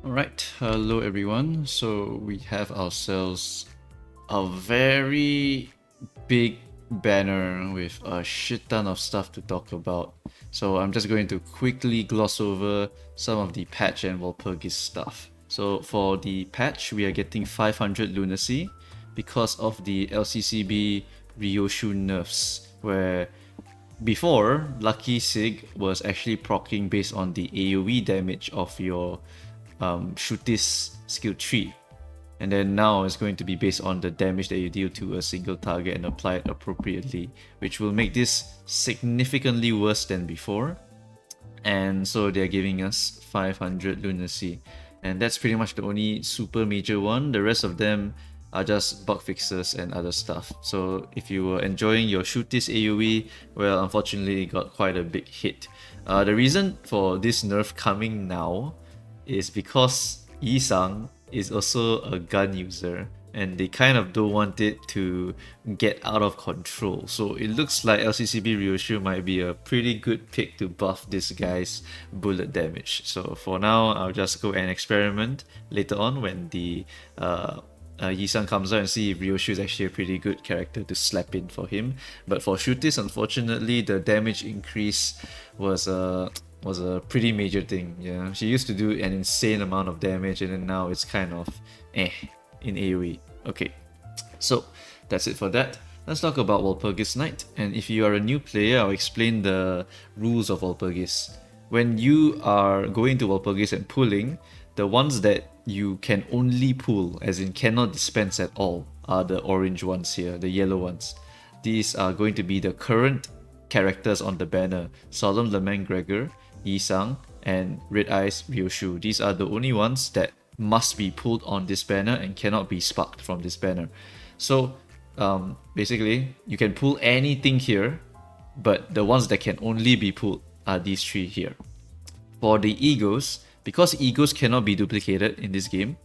Alright, hello everyone. So we have ourselves a very big banner with a shit ton of stuff to talk about. So I'm just going to quickly gloss over some of the patch and Walpurgis stuff. So for the patch, we are getting 500 lunacy because of the LCCB Ryoshu nerfs, where before, Lucky Sig was actually proccing based on the AoE damage of your Shootis skill tree. And then now it's going to be based on the damage that you deal to a single target and apply it appropriately, which will make this significantly worse than before. And so they're giving us 500 lunacy. And that's pretty much the only super major one. The rest of them are just bug fixes and other stuff. So if you were enjoying your Shootis AoE, well, unfortunately, it got quite a big hit. The reason for this nerf coming now is because Yi-sang is also a gun user and they kind of don't want it to get out of control. So it looks like LCCB Ryoshu might be a pretty good pick to buff this guy's bullet damage. So for now, I'll just go and experiment later on when the Yi-sang comes out and see if Ryoshu is actually a pretty good character to slap in for him. But for Shootis, unfortunately, the damage increase was a pretty major thing. Yeah, she used to do an insane amount of damage, and then now it's kind of in AoE. Okay, so that's it for that. Let's talk about Walpurgisnacht. And if you are a new player, I'll explain the rules of Walpurgis. When you are going to Walpurgis and pulling, the ones that you can only pull, as in cannot dispense at all, are the orange ones here, the yellow ones. These are going to be the current characters on the banner: Solemn, Lament, Gregor, Yi-sang, and Red Eyes Ryoshu. These are the only ones that must be pulled on this banner and cannot be sparked from this banner. So basically, you can pull anything here, but the ones that can only be pulled are these three here. For the egos, because egos cannot be duplicated in this game,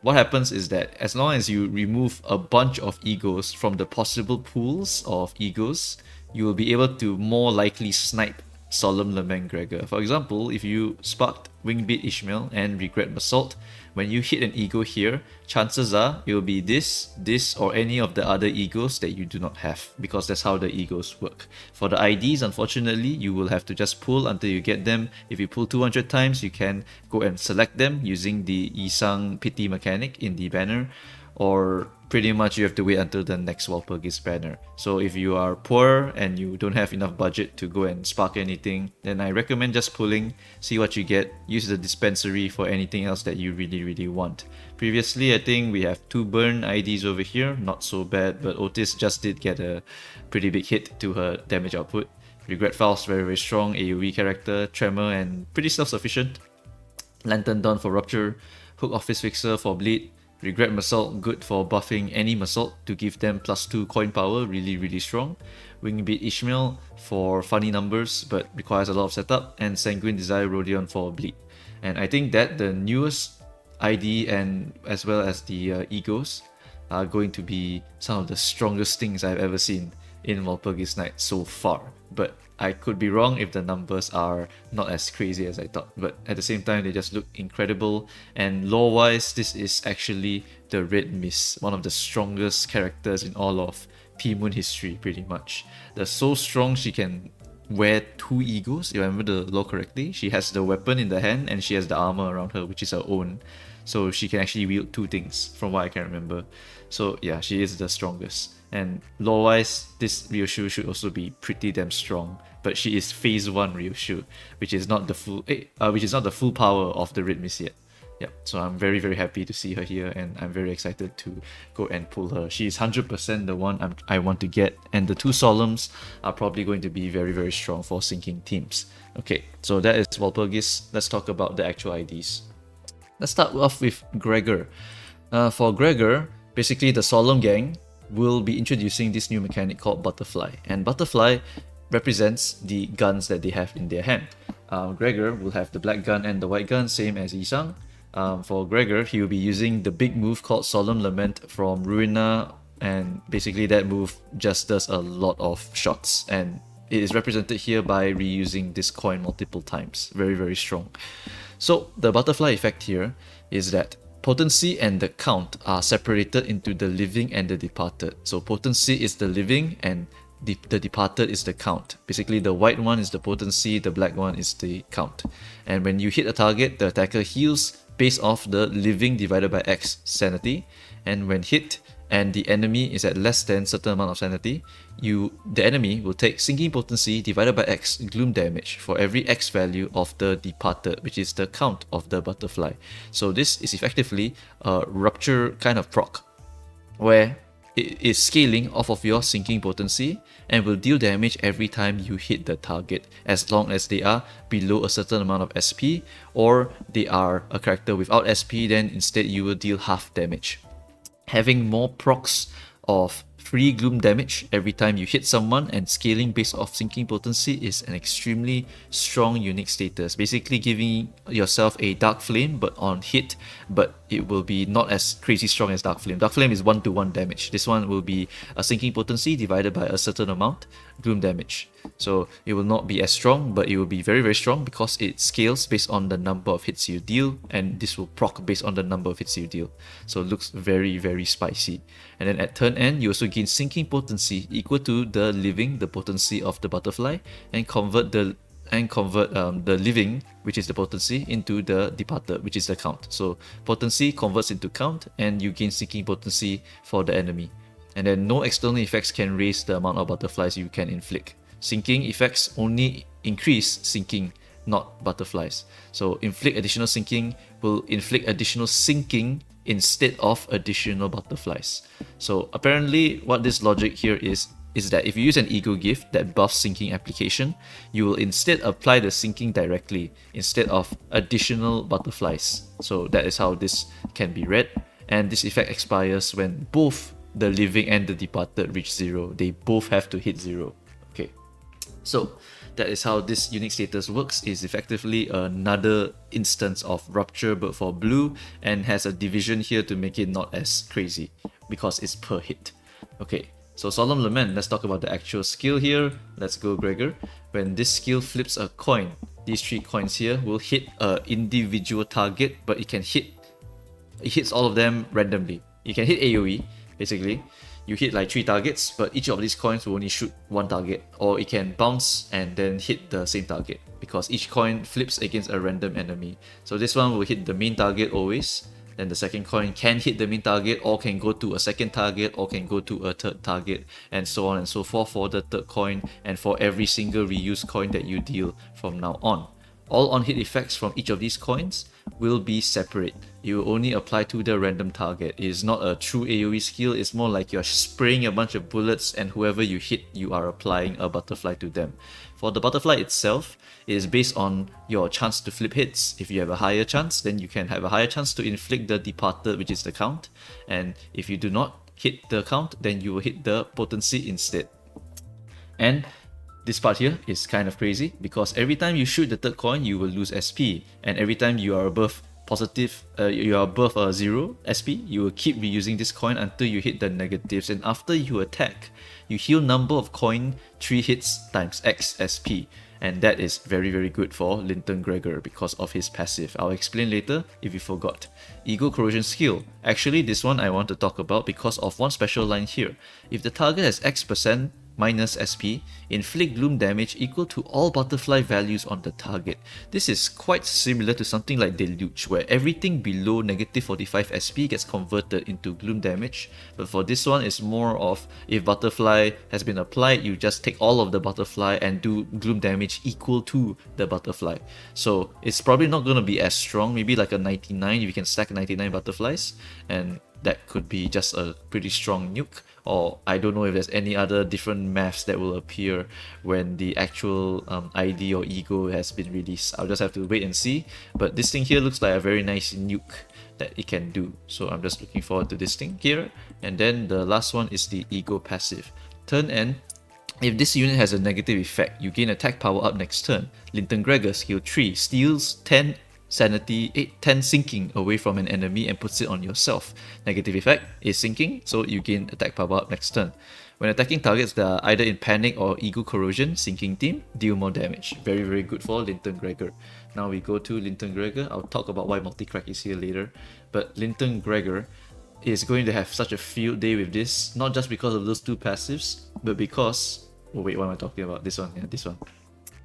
what happens is that as long as you remove a bunch of egos from the possible pools of egos, you will be able to more likely snipe Solemn, Lament, Gregor. For example, if you sparked Wingbeat Ishmael and Regret Basalt, when you hit an ego here, chances are it will be this, or any of the other egos that you do not have, because that's how the egos work. For the IDs, unfortunately, you will have to just pull until you get them. If you pull 200 times, you can go and select them using the Yi-sang pity mechanic in the banner, or pretty much you have to wait until the next Walpurgis banner. So if you are poor and you don't have enough budget to go and spark anything, then I recommend just pulling, see what you get, use the dispensary for anything else that you really want. Previously, I think we have 2 burn IDs over here, not so bad, but Otis just did get a pretty big hit to her damage output. Regret Faust, very strong AoE character, Tremor and pretty self-sufficient. Lantern Dawn for Rupture, Hook Office Fixer for Bleed, Regret Massault, good for buffing any Massault to give them +2 coin power, really strong. Wingbeat Ishmael for funny numbers but requires a lot of setup, and Sanguine Desire Rodion for bleed. And I think that the newest ID and as well as the egos are going to be some of the strongest things I've ever seen in Walpurgisnacht so far. But I could be wrong if the numbers are not as crazy as I thought. But at the same time, they just look incredible. And lore-wise, this is actually the Red Mist, one of the strongest characters in all of P-Moon history, pretty much. They're so strong she can wear 2 egos, if I remember the lore correctly. She has the weapon in the hand and she has the armor around her, which is her own. So she can actually wield 2 things, from what I can remember. So yeah, she is the strongest. And lore-wise, this Ryoshu should also be pretty damn strong. But she is phase 1 Ryoshu, which is not the full power of the Red Mist yet. Yeah, so I'm very happy to see her here, and I'm very excited to go and pull her. She is 100% the one I want to get, and the 2 Solemns are probably going to be very strong for sinking teams. Okay, so that is Walpurgis. Let's talk about the actual IDs. Let's start off with Gregor. For Gregor, basically the Solemn gang will be introducing this new mechanic called Butterfly, and Butterfly represents the guns that they have in their hand. Gregor will have the black gun and the white gun, same as Yi-sang. For Gregor, he will be using the big move called Solemn Lament from Ruina, and basically that move just does a lot of shots, and it is represented here by reusing this coin multiple times. Very strong. So the butterfly effect here is that potency and the count are separated into the living and the departed. So potency is the living and the departed is the count. Basically, the white one is the potency, the black one is the count. And when you hit a target, the attacker heals based off the living divided by X sanity. And when hit and the enemy is at less than certain amount of sanity, the enemy will take sinking potency divided by X gloom damage for every X value of the departed, which is the count of the butterfly. So this is effectively a rupture kind of proc, where it is scaling off of your sinking potency and will deal damage every time you hit the target, as long as they are below a certain amount of SP, or they are a character without SP, then instead you will deal half damage. Having more procs of free gloom damage every time you hit someone and scaling based off sinking potency is an extremely strong unique status, basically giving yourself a dark flame but on hit, but it will be not as crazy strong as dark flame. Dark flame is 1-to-1 damage. This one will be a sinking potency divided by a certain amount gloom damage. So it will not be as strong, but it will be very strong because it scales based on the number of hits you deal, and this will proc based on the number of hits you deal. So it looks very spicy. And then at turn end, you also gain sinking potency equal to the living, the potency of the butterfly, and convert the living, which is the potency, into the departed, which is the count. So potency converts into count, and you gain sinking potency for the enemy. And then no external effects can raise the amount of butterflies you can inflict. Sinking effects only increase sinking, not butterflies. So inflict additional sinking will inflict additional sinking instead of additional butterflies. So apparently what this logic here is that if you use an ego gift that buffs sinking application, you will instead apply the sinking directly instead of additional butterflies. So that is how this can be read. And this effect expires when both the living and the departed reach 0. They both have to hit 0. Okay, so that is how this unique status works. Is effectively another instance of rupture but for blue, and has a division here to make it not as crazy because it's per hit. Okay, so Solemn Lament, let's talk about the actual skill here. Let's go, Gregor. When this skill flips a coin, these 3 coins here will hit an individual target, but it hits all of them randomly. You can hit AoE, basically. You hit like 3 targets, but each of these coins will only shoot 1 target, or it can bounce and then hit the same target, because each coin flips against a random enemy. So this one will hit the main target always, then the second coin can hit the main target, or can go to a second target, or can go to a third target, and so on and so forth for the third coin, and for every single reused coin that you deal from now on. All on-hit effects from each of these coins will be separate. It will only apply to the random target. It is not a true AoE skill, it's more like you're spraying a bunch of bullets, and whoever you hit, you are applying a butterfly to them. For the butterfly itself, it is based on your chance to flip hits. If you have a higher chance, then you can have a higher chance to inflict the departed, which is the count. And if you do not hit the count, then you will hit the potency instead. And this part here is kind of crazy, because every time you shoot the third coin, you will lose SP, and every time you are above 0 SP, you will keep reusing this coin until you hit the negatives, and after you attack, you heal number of coin 3 hits times X SP, and that is very good for Linton Gregor because of his passive. I'll explain later if you forgot. Ego Corrosion skill. Actually, this one I want to talk about because of one special line here. If the target has X% minus SP, inflict gloom damage equal to all butterfly values on the target. This is quite similar to something like Deluge, where everything below negative 45 SP gets converted into gloom damage, but for this one it's more of, if butterfly has been applied, you just take all of the butterfly and do gloom damage equal to the butterfly. So it's probably not going to be as strong, maybe like a 99 if you can stack 99 butterflies, and that could be just a pretty strong nuke. Or I don't know if there's any other different maths that will appear when the actual ID or ego has been released. I'll just have to wait and see. But this thing here looks like a very nice nuke that it can do. So I'm just looking forward to this thing here. And then the last one is the ego passive. Turn end. If this unit has a negative effect, you gain attack power up next turn. Linton Gregor, skill 3, steals 10 sanity, 10 sinking away from an enemy and puts it on yourself. Negative effect is sinking, so you gain attack power up next turn. When attacking targets that are either in panic or ego corrosion, sinking team, deal more damage. Very, very good for Linton Gregor. Now we go to Linton Gregor. I'll talk about why multi-crack is here later. But Linton Gregor is going to have such a field day with this, not just because of those two passives, but because... Oh wait, what am I talking about? This one, yeah, this one.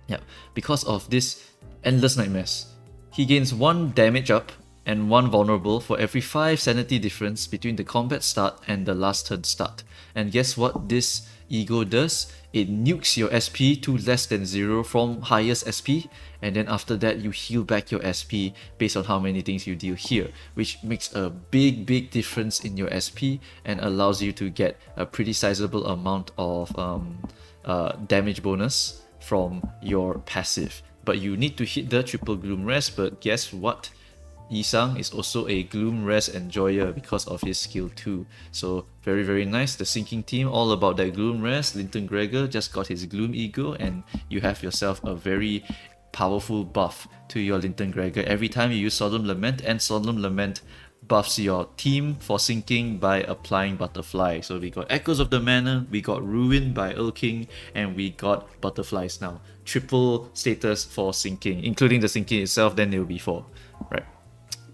Yeah, because of this Endless Nightmares. He gains 1 damage up and 1 vulnerable for every 5 sanity difference between the combat start and the last turn start. And guess what this ego does? It nukes your SP to less than 0 from highest SP, and then after that you heal back your SP based on how many things you deal here, which makes a big difference in your SP and allows you to get a pretty sizable amount of damage bonus from your passive. But you need to hit the triple gloom rest, but guess what? Yi-sang is also a gloom rest enjoyer because of his skill 2. So very nice. The sinking team all about that gloom rest. Linton Gregor just got his gloom ego, and you have yourself a very powerful buff to your Linton Gregor every time you use Solemn Lament, and Solemn Lament buffs your team for sinking by applying Butterfly. So we got Echoes of the Manor, we got Ruin by Earl King, and we got Butterflies now. Triple status for sinking, including the sinking itself, then it will be 4. Right.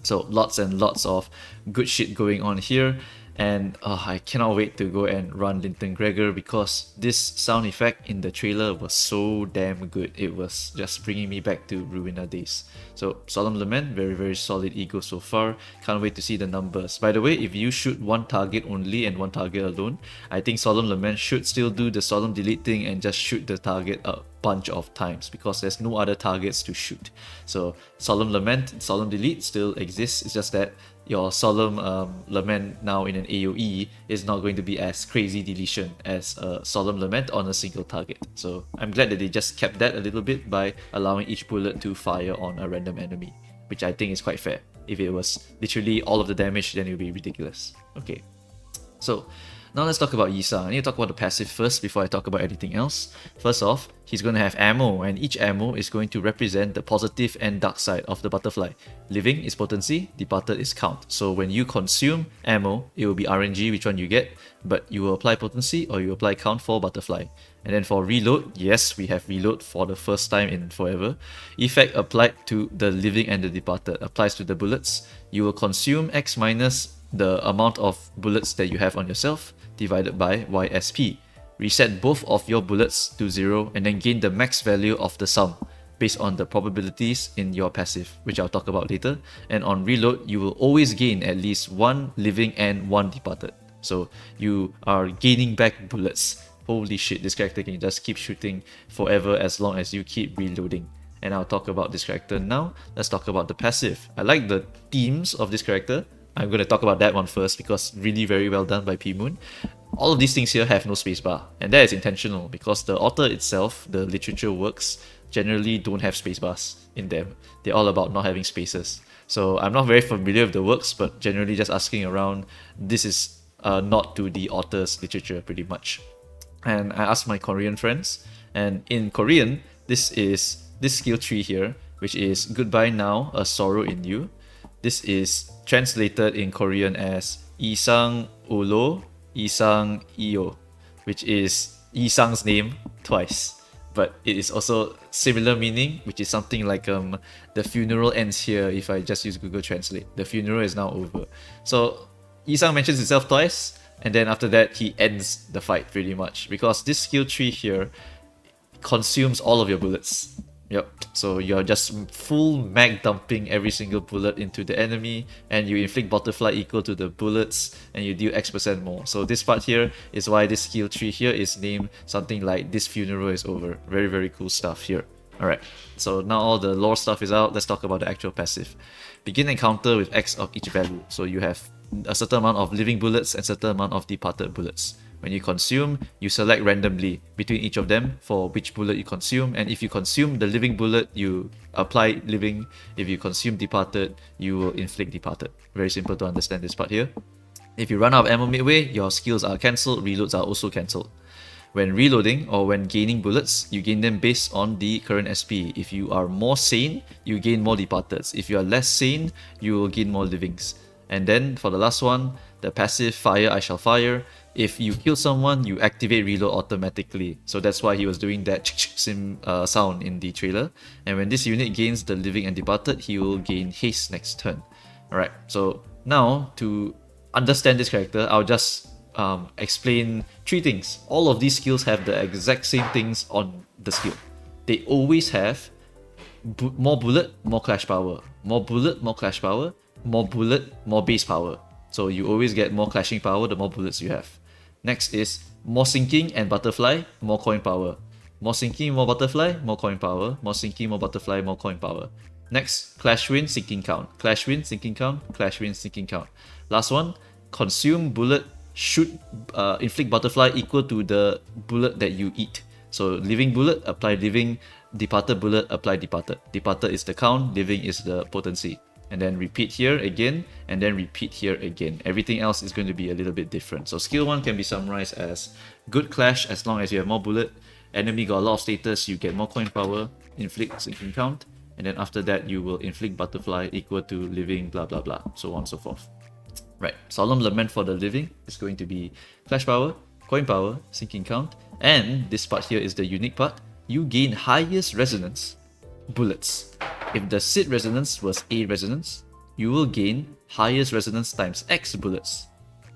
So lots and lots of good shit going on here. And I cannot wait to go and run Linton Gregor because this sound effect in the trailer was so damn good. It was just bringing me back to Ruina days. So Solemn Lament, very solid ego so far. Can't wait to see the numbers. By the way, if you shoot 1 target only and 1 target alone, I think Solemn Lament should still do the Solemn Delete thing and just shoot the target a bunch of times because there's no other targets to shoot. So Solemn Lament, Solemn Delete still exists. It's just that your Solemn Lament now in an AoE is not going to be as crazy deletion as a Solemn Lament on a single target. So I'm glad that they just kept that a little bit by allowing each bullet to fire on a random enemy, which I think is quite fair. If it was literally all of the damage, then it would be ridiculous. Okay, so now let's talk about Yi-sang. I need to talk about the passive first before I talk about anything else. First off, he's going to have ammo, and each ammo is going to represent the positive and dark side of the butterfly. Living is potency, departed is count. So when you consume ammo, it will be RNG which one you get, but you will apply potency or you apply count for butterfly. And then for reload, yes, we have reload for the first time in forever. Effect applied to the living and the departed applies to the bullets. You will consume X minus the amount of bullets that you have on yourself divided by YSP. Reset both of your bullets to 0 and then gain the max value of the sum based on the probabilities in your passive, which I'll talk about later. And on reload, you will always gain at least 1 living and 1 departed. So you are gaining back bullets. Holy shit, this character can just keep shooting forever as long as you keep reloading. And I'll talk about this character now. Let's talk about the passive. I like the themes of this character. I'm going to talk about that one first because really very well done by P-Moon. All of these things here have no spacebar, and that is intentional because the author itself, the literature works, generally don't have spacebars in them. They're all about not having spaces. So I'm not very familiar with the works, but generally just asking around, this is not to the author's literature pretty much. And I asked my Korean friends, and in Korean, this is this skill tree here, which is Goodbye Now, A Sorrow in You. This is translated in Korean as Isang Ulo, Isang Iyo, which is Isang's name twice. But it is also similar meaning, which is something like the funeral ends here if I just use Google Translate. The funeral is now over. So Isang mentions himself twice, and then after that he ends the fight pretty much. Because this skill tree here consumes all of your bullets. Yep, so you're just full mag dumping every single bullet into the enemy, and you inflict butterfly equal to the bullets, and you deal X% more. So this part here is why this skill tree here is named something like This Funeral is Over. Very cool stuff here. Alright, so now all the lore stuff is out, let's talk about the actual passive. Begin encounter with X of each value. So you have a certain amount of living bullets and certain amount of departed bullets. When you consume, you select randomly between each of them for which bullet you consume, and if you consume the living bullet, you apply living. If you consume departed, you will inflict departed. Very simple to understand this part here. If you run out of ammo midway, your skills are cancelled, reloads are also cancelled. When reloading or when gaining bullets, you gain them based on the current SP. If you are more sane, you gain more departeds. If you are less sane, you will gain more livings. And then for the last one, the passive Fire I Shall Fire. if you kill someone, you activate reload automatically. So that's why he was doing that sound in the trailer. And when this unit gains the living and departed, he will gain haste next turn. Alright, so now to understand this character, I'll just explain three things. All of these skills have the exact same things on the skill. They always have more bullet, more clash power. More bullet, more clash power. More bullet, more base power. So you always get more clashing power the more bullets you have. Next is more sinking and butterfly, more coin power. More sinking, more butterfly, more coin power. More sinking, more butterfly, more coin power. Next, clash win, sinking count. Clash win, sinking count. Clash win, sinking count. Last one, consume bullet, shoot, inflict butterfly equal to the bullet that you eat. So living bullet, apply living. Departed bullet, apply departed. Departed is the count, living is the potency. And then repeat here again, and then repeat here again. Everything else is going to be a little bit different. So skill 1 can be summarized as good clash as long as you have more bullet. Enemy got a lot of status, you get more coin power, inflict sinking count, and then after that you will inflict butterfly equal to living, blah blah blah, so on and so forth. Right, Solemn Lament for the living is going to be clash power, coin power, sinking count, and this part here is the unique part. You gain highest resonance bullets. If the SID resonance was A resonance, you will gain highest resonance times X bullets.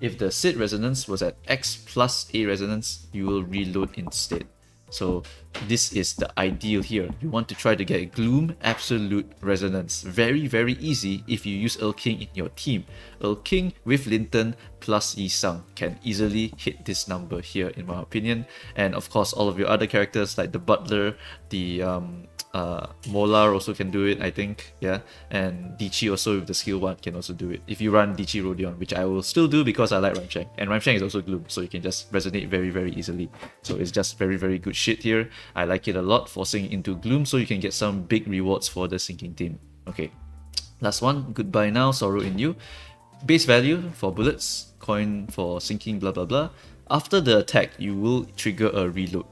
If the SID resonance was at X plus A resonance, you will reload instead. So this is the ideal here. You want to try to get Gloom Absolute Resonance. Very, very easy if you use King in your team. King with Linton plus Yi-Sang can easily hit this number here in my opinion. And of course all of your other characters like the Butler, the Molar also can do it, I think, yeah, and Dichi also with the skill 1 can also do it if you run Dichi Rodion, which I will still do because I like Ramshang, and Ramshang is also Gloom, so you can just resonate very, very easily. So it's just very, very good shit here. I like it a lot, forcing into Gloom so you can get some big rewards for the sinking team. Okay, last one, Goodbye Now, Sorrow in You. Base value for bullets, coin for sinking, blah blah blah. After the attack, you will trigger a reload.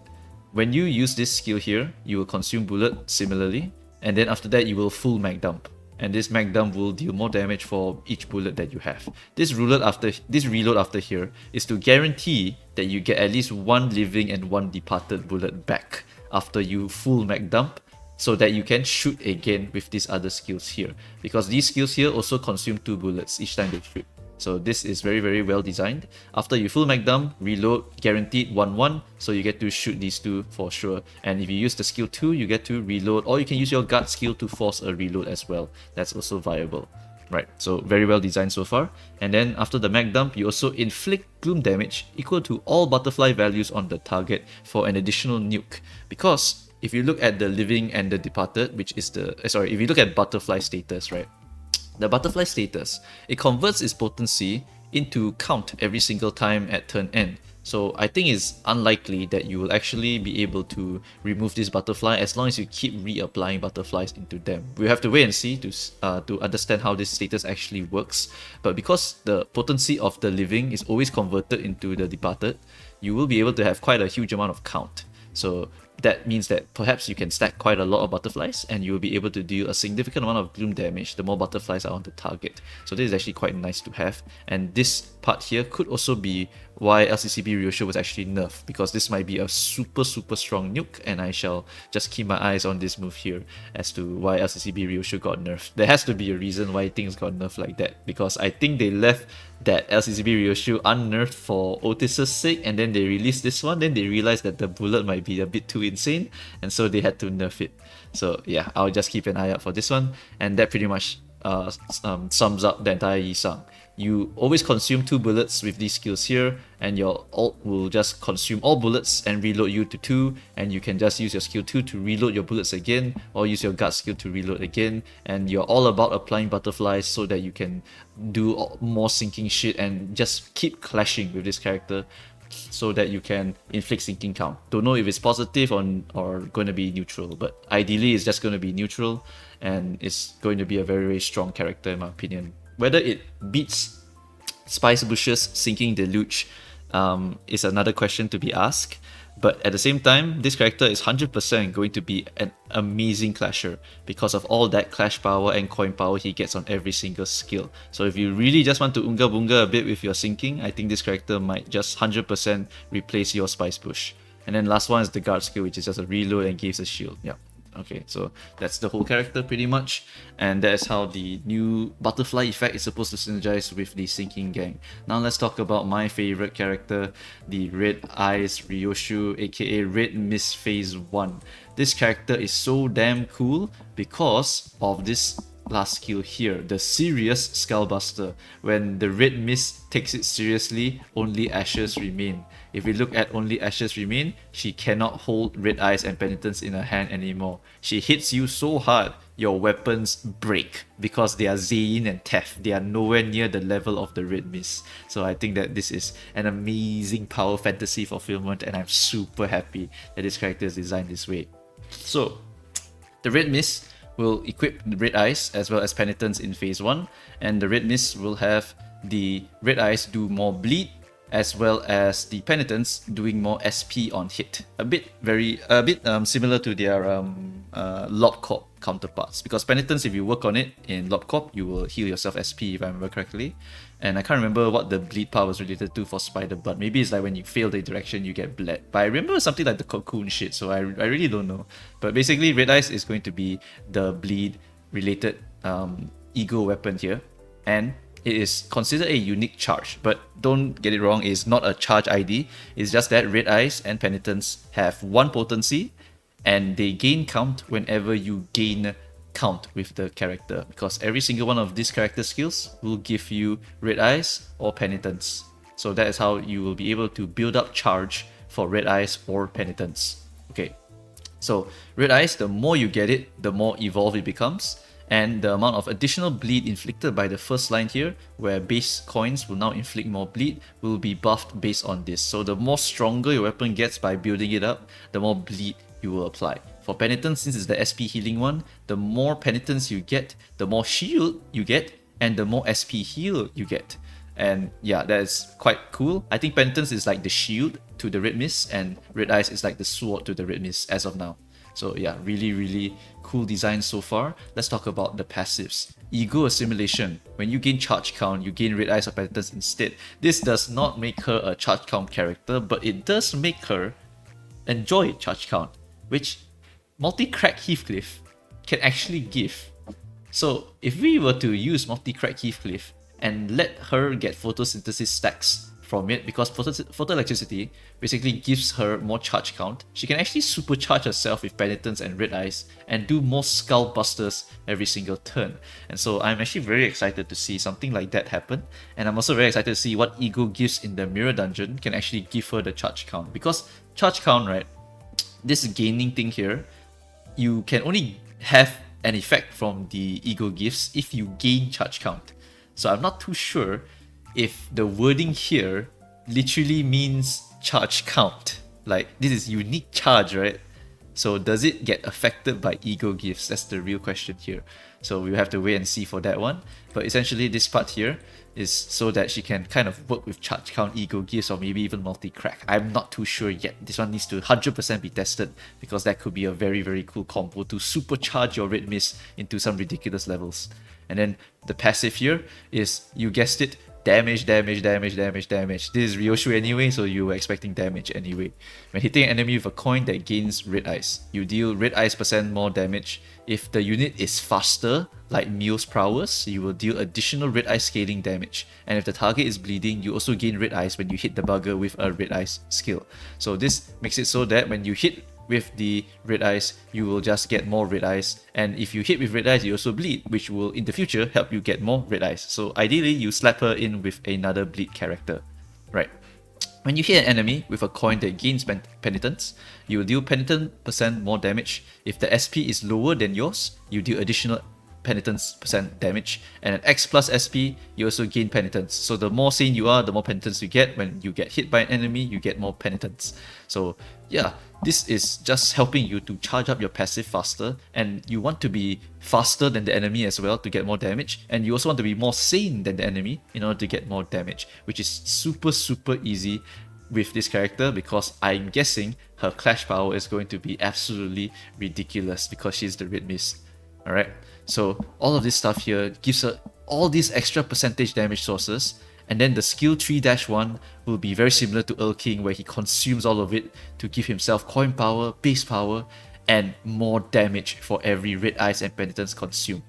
When you use this skill here, you will consume bullet similarly, and then after that you will full mag dump. And this mag dump will deal more damage for each bullet that you have. This reload after here is to guarantee that you get at least one living and one departed bullet back after you full mag dump, so that you can shoot again with these other skills here. Because these skills here also consume 2 bullets each time they shoot. So this is very, very well designed. After you full mag dump, reload, guaranteed 1-1, so you get to shoot these 2 for sure. And if you use the skill 2, you get to reload, or you can use your gut skill to force a reload as well. That's also viable. Right, so very well designed so far. And then after the mag dump, you also inflict gloom damage equal to all butterfly values on the target for an additional nuke. Because if you look at the living and the departed, which is the, if you look at butterfly status, right? The butterfly status, it converts its potency into count every single time at turn end. So I think it's unlikely that you will actually be able to remove this butterfly as long as you keep reapplying butterflies into them. We have to wait and see to understand how this status actually works. But because the potency of the living is always converted into the departed, you will be able to have quite a huge amount of count. So that means that perhaps you can stack quite a lot of butterflies and you will be able to deal a significant amount of gloom damage the more butterflies are on the target. So this is actually quite nice to have, and this part here could also be why LCCB Ryoshu was actually nerfed, because this might be a super strong nuke, and I shall just keep my eyes on this move here as to why LCCB Ryoshu got nerfed. There has to be a reason why things got nerfed like that, because I think they left that LCCB Ryoshu unnerfed for Otis's sake, and then they released this one, then they realized that the bullet might be a bit too insane, and so they had to nerf it. So yeah, I'll just keep an eye out for this one, and that pretty much sums up the entire Yi-Sang. You always consume 2 bullets with these skills here, and your ult will just consume all bullets and reload you to 2, and you can just use your skill 2 to reload your bullets again, or use your gut skill to reload again, and you're all about applying butterflies so that you can do more sinking shit and just keep clashing with this character so that you can inflict sinking count. Don't know if it's positive or going to be neutral, but ideally it's just going to be neutral, and it's going to be a very, very strong character in my opinion. Whether it beats Spice Bush's Sinking Deluge is another question to be asked, But at the same time, this character is 100% going to be an amazing clasher because of all that clash power and coin power he gets on every single skill. So if you really just want to unga bunga a bit with your sinking, I think this character might just 100% replace your Spice Bush. And then last one is the guard skill, which is just a reload and gives a shield. Yeah. Okay, so that's the whole character pretty much, and that's how the new butterfly effect is supposed to synergize with the sinking gang. Now let's talk about my favorite character, the Red Eyes Ryoshu, aka Red Mist Phase 1. This character is so damn cool because of this last skill here, the Serious Skullbuster. When the Red Mist takes it seriously, only ashes remain. If we look at only ashes remain, she cannot hold Red Eyes and Penitence in her hand anymore. She hits you so hard, your weapons break because they are Zayn and Tef. They are nowhere near the level of the Red Mist. So I think that this is an amazing power fantasy fulfillment, and I'm super happy that this character is designed this way. So, the Red Mist will equip the Red Eyes as well as Penitence in Phase 1, and the Red Mist will have the Red Eyes do more bleed as well as the Penitence doing more SP on hit. A bit similar to their Lob Corp counterparts, because Penitence, if you work on it in Lob Corp, you will heal yourself SP if I remember correctly. And I can't remember what the bleed power was related to for Spider Blood. Maybe it's like when you fail the interaction, you get bled. But I remember something like the cocoon shit, so I really don't know. But basically, Red Eyes is going to be the bleed related ego weapon here, and it is considered a unique charge, but don't get it wrong, it's not a charge ID. It's just that Red Eyes and Penitence have one potency, and they gain count whenever you gain count with the character, because every single one of these character skills will give you Red Eyes or Penitence. So that is how you will be able to build up charge for Red Eyes or Penitence. Okay, so Red Eyes, the more you get it, the more evolved it becomes. And the amount of additional bleed inflicted by the first line here, where base coins will now inflict more bleed, will be buffed based on this. So the more stronger your weapon gets by building it up, the more bleed you will apply. For Penitence, since it's the SP healing one, the more Penitence you get, the more shield you get, and the more SP heal you get. And yeah, that is quite cool. I think Penitence is like the shield to the Red Mist, and Red Eyes is like the sword to the Red Mist as of now. So yeah, really cool design so far. Let's talk about the passives. Ego Assimilation. When you gain charge count, you gain Red Eyes or Penitence instead. This does not make her a charge count character, but it does make her enjoy charge count, which multi-crack Heathcliff can actually give. So if we were to use multi-crack Heathcliff and let her get photosynthesis stacks from it, because photoelectricity basically gives her more charge count, she can actually supercharge herself with Penitence and Red Eyes and do more skull busters every single turn. And so I'm actually very excited to see something like that happen, and I'm also very excited to see what Ego Gifts in the Mirror Dungeon can actually give her the charge count. Because charge count, right, this gaining thing here, you can only have an effect from the Ego Gifts if you gain charge count. So I'm not too sure if the wording here literally means charge count. Like, this is unique charge, right? So does it get affected by Ego Gifts? That's the real question here. So we'll have to wait and see for that one. But essentially this part here is so that she can kind of work with charge count Ego Gifts, or maybe even multi-crack. I'm not too sure yet. This one needs to 100% be tested, because that could be a very cool combo to supercharge your Red Mist into some ridiculous levels. And then the passive here is, you guessed it, damage. This is Ryoshu anyway, so you were expecting damage anyway. When hitting an enemy with a coin that gains Red Eyes, you deal Red Eyes % more damage. If the unit is faster, like Meow's prowess, you will deal additional Red Eyes scaling damage. And if the target is bleeding, you also gain Red Eyes when you hit the bugger with a Red Eyes skill. So this makes it so that when you hit with the Red Eyes, you will just get more Red Eyes, and if you hit with Red Eyes, you also bleed, which will in the future help you get more Red Eyes. So ideally, you slap her in with another bleed character, right? When you hit an enemy with a coin that gains Penitence, you will deal Penitence % more damage. If the SP is lower than yours, you deal additional Penitence % damage, and at X plus SP, you also gain Penitence. So the more sane you are, the more Penitence you get. When you get hit by an enemy, you get more Penitence. So yeah, this is just helping you to charge up your passive faster, and you want to be faster than the enemy as well to get more damage, and you also want to be more sane than the enemy in order to get more damage, which is super easy with this character because I'm guessing her clash power is going to be absolutely ridiculous because she's the Red Mist. Alright, so all of this stuff here gives her all these extra percentage damage sources, and then the skill 3-1 will be very similar to Earl King, where he consumes all of it to give himself coin power, base power, and more damage for every red eyes and penitence consumed.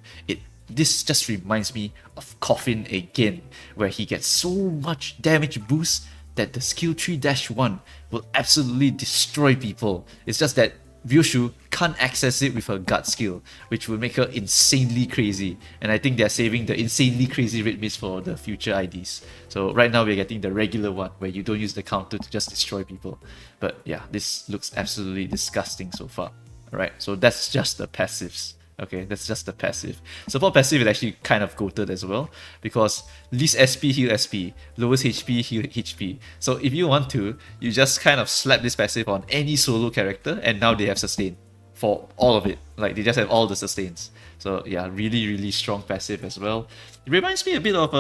This just reminds me of Coffin again, where he gets so much damage boost that the skill 3-1 will absolutely destroy people. It's just that Ryoshu can't access it with her gut skill, which will make her insanely crazy. And I think they're saving the insanely crazy red mist for the future IDs. So right now we're getting the regular one, where you don't use the counter to just destroy people. But yeah, this looks absolutely disgusting so far. Alright, so that's just the passives. Okay, that's just the passive. Support passive is actually kind of goated as well, because least SP heal SP, lowest HP heal HP. So if you want to, you just kind of slap this passive on any solo character, and now they have sustain for all of it. Like, they just have all the sustains. So yeah, really strong passive as well. It reminds me a bit of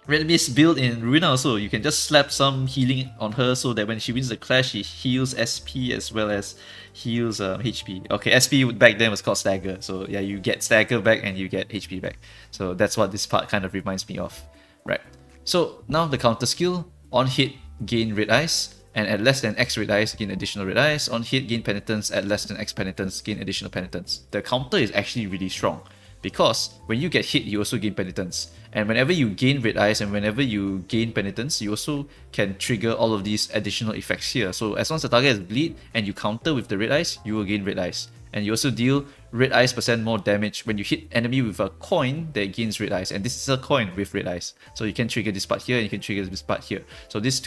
Red Mist build in Ruina also. You can just slap some healing on her so that when she wins the clash, she heals SP as well as heals HP. Okay, SP back then was called Stagger. So yeah, you get Stagger back and you get HP back. So that's what this part kind of reminds me of. Right. So now the counter skill. On hit, gain red eyes. And at less than X red eyes, gain additional red eyes. On hit, gain penitence. At less than X penitence, gain additional penitence. The counter is actually really strong, because when you get hit, you also gain penitence. And whenever you gain red eyes and whenever you gain penitence, you also can trigger all of these additional effects here. So as long as the target has bleed and you counter with the red eyes, you will gain red eyes. And you also deal red eyes % more damage when you hit enemy with a coin that gains red eyes. And this is a coin with red eyes. So you can trigger this part here and you can trigger this part here. So this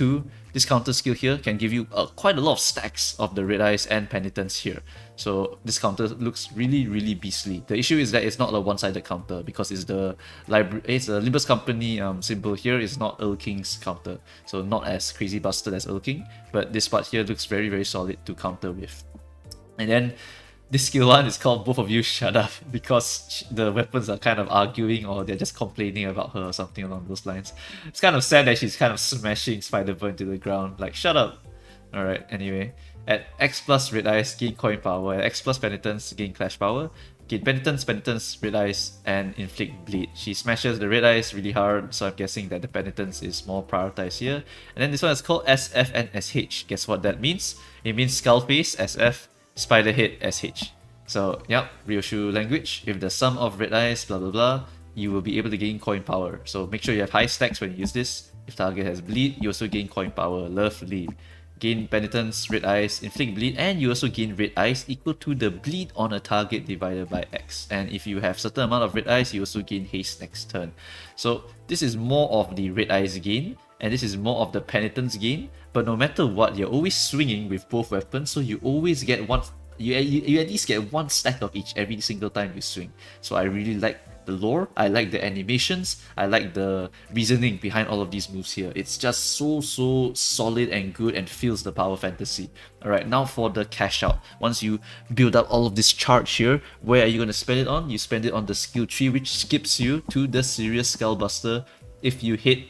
counter skill here can give you quite a lot of stacks of the red eyes and penitence here. So this counter looks really beastly. The issue is that it's not a one-sided counter, because it's the Limbus company symbol here. It's not Earl King's counter. So not as crazy busted as Earl King. But this part here looks very solid to counter with. And then this skill 1 is called Both of You Shut Up, because the weapons are kind of arguing or they're just complaining about her or something along those lines. It's kind of sad that she's kind of smashing Spider-Burn to the ground, like, shut up! Alright, anyway. At X plus red eyes, gain coin power. At X plus penitence, gain clash power. Gain penitence, red eyes, and inflict bleed. She smashes the red eyes really hard, so I'm guessing that the penitence is more prioritized here. And then this one is called SF and SH. Guess what that means? It means skull face, SF, spider head, SH. So, yep, Ryoshu language. If the sum of red eyes, blah blah blah, you will be able to gain coin power. So make sure you have high stacks when you use this. If target has bleed, you also gain coin power. Lovely. Gain penitence, red eyes, inflict bleed, and you also gain red eyes equal to the bleed on a target divided by X. And if you have certain amount of red eyes, you also gain haste next turn. So this is more of the red eyes gain, and this is more of the penitence gain. But no matter what, you're always swinging with both weapons, so you always get one. You at least get one stack of each every single time you swing. So I really like the lore, I like the animations, I like the reasoning behind all of these moves here. It's just so solid and good and feels the power fantasy. Alright, now for the cash out. Once you build up all of this charge here, where are you going to spend it on? You spend it on the skill tree, which skips you to the Serious Skullbuster if you hit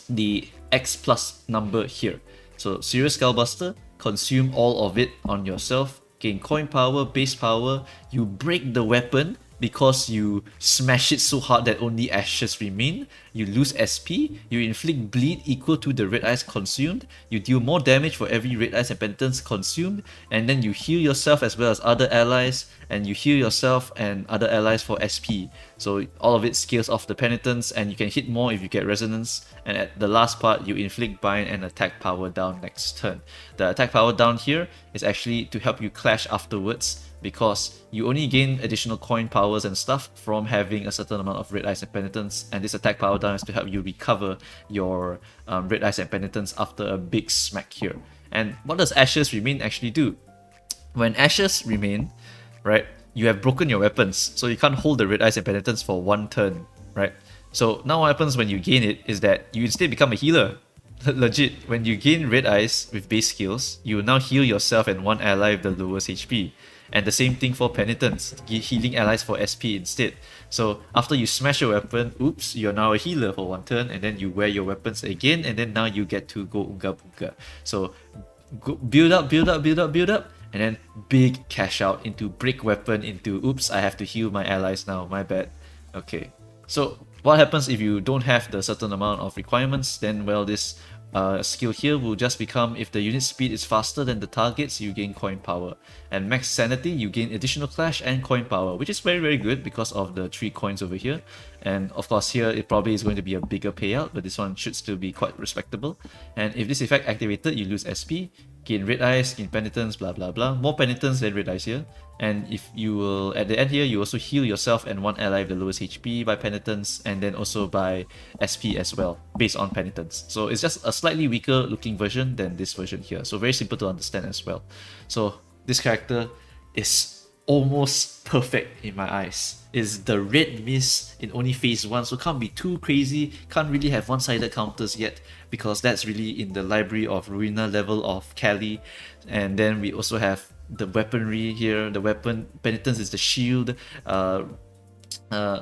the X plus number here. So Serious Skullbuster, consume all of it on yourself, gain coin power, base power, you break the weapon because you smash it so hard that only ashes remain, you lose SP, you inflict bleed equal to the red eyes consumed, you deal more damage for every red eyes and penitence consumed, and then you heal yourself as well as other allies, and you heal yourself and other allies for SP. So all of it scales off the penitence, and you can hit more if you get resonance, and at the last part you inflict bind and attack power down next turn. The attack power down here is actually to help you clash afterwards, because you only gain additional coin powers and stuff from having a certain amount of red eyes and penitence, and this attack power down is to help you recover your red eyes and penitence after a big smack here. And what does ashes remain actually do? When ashes remain, right, you have broken your weapons, so you can't hold the red eyes and penitence for one turn, right? So now what happens when you gain it is that you instead become a healer. Legit, when you gain red eyes with base skills, you will now heal yourself and one ally with the lowest HP. And the same thing for Penitence, healing allies for SP instead. So after you smash your weapon, oops, you're now a healer for 1 turn, and then you wear your weapons again, and then now you get to go Unga Bunga. So go, build up, build up, build up, build up, and then big cash out into break weapon, into oops, I have to heal my allies now, my bad. Okay, so what happens if you don't have the certain amount of requirements? Then, well, this skill here will just become, if the unit speed is faster than the targets, you gain coin power. And max sanity, you gain additional clash and coin power, which is very, very good because of the 3 coins over here. And of course here it probably is going to be a bigger payout, but this one should still be quite respectable. And if this effect activated, you lose SP, gain red eyes, gain penitence, blah blah blah. More penitence than red eyes here. And if you will, at the end here, you also heal yourself and 1 ally with the lowest HP by penitence, and then also by SP as well, based on penitence. So it's just a slightly weaker looking version than this version here. So very simple to understand as well. So this character is almost perfect in my eyes. Is the red mist in only phase 1, so can't be too crazy, can't really have one-sided counters yet, because that's really in the library of Ruina level of Cali. And then we also have the weaponry here. The weapon penitence is the shield,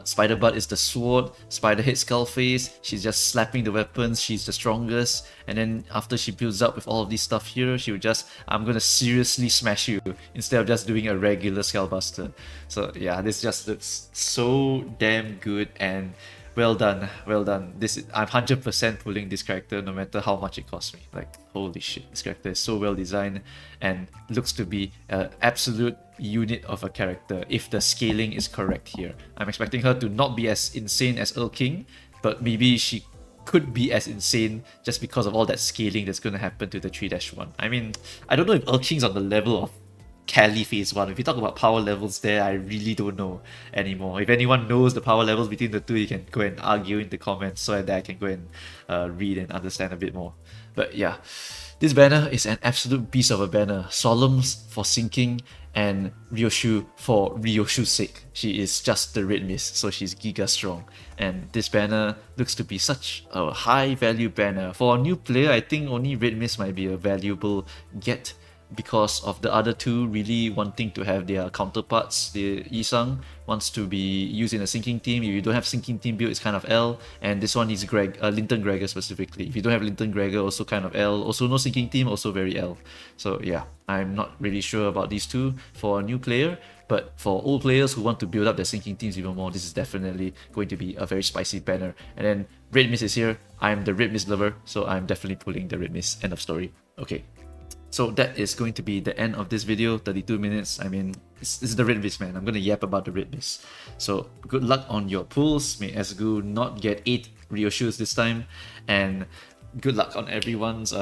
Spider Butt is the sword, Spider Head Skull Face, she's just slapping the weapons, she's the strongest. And then after she builds up with all of this stuff here, she would just, I'm gonna seriously smash you, instead of just doing a regular Skullbuster. So yeah, this just looks so damn good, and well done, well done. I'm 100% pulling this character no matter how much it costs me. Like, holy shit, this character is so well designed and looks to be an absolute unit of a character if the scaling is correct here. I'm expecting her to not be as insane as Earl King, but maybe she could be as insane just because of all that scaling that's going to happen to the 3-1. I mean, I don't know if Earl King's on the level of Cali phase 1. If you talk about power levels there, I really don't know anymore. If anyone knows the power levels between the two, you can go and argue in the comments so that I can go and read and understand a bit more. But yeah, this banner is an absolute beast of a banner. Solemn for sinking, and Ryoshu for Ryoshu's sake. She is just the red mist, so she's giga strong. And this banner looks to be such a high value banner. For a new player, I think only red mist might be a valuable get, because of the other two really wanting to have their counterparts. The Yisang wants to be used in a sinking team. If you don't have sinking team build, it's kind of L. And this one is Linton Gregor specifically. If you don't have Linton Gregor, also kind of L. Also no sinking team, also very L. So yeah, I'm not really sure about these two for a new player. But for old players who want to build up their sinking teams even more, this is definitely going to be a very spicy banner. And then Red Mist is here. I'm the Red Mist lover, so I'm definitely pulling the Red Mist. End of story. Okay. So that is going to be the end of this video, 32 minutes. I mean, it's the Red Mist, man. I'm going to yap about the Red Mist. So good luck on your pulls. May Esgu not get 8 Ryoshus this time. And good luck on everyone's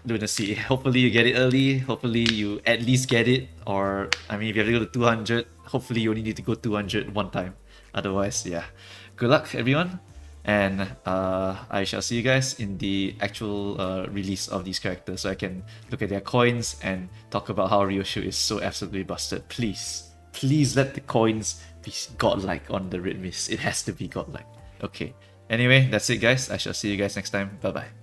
lunacy. Hopefully you get it early. Hopefully you at least get it. Or, I mean, if you have to go to 200, hopefully you only need to go 200 one time. Otherwise, yeah. Good luck, everyone. And I shall see you guys in the actual release of these characters, so I can look at their coins and talk about how Ryoshu is so absolutely busted. Please, please let the coins be godlike on the Red Mist. It has to be godlike. Okay. Anyway, that's it guys. I shall see you guys next time. Bye bye.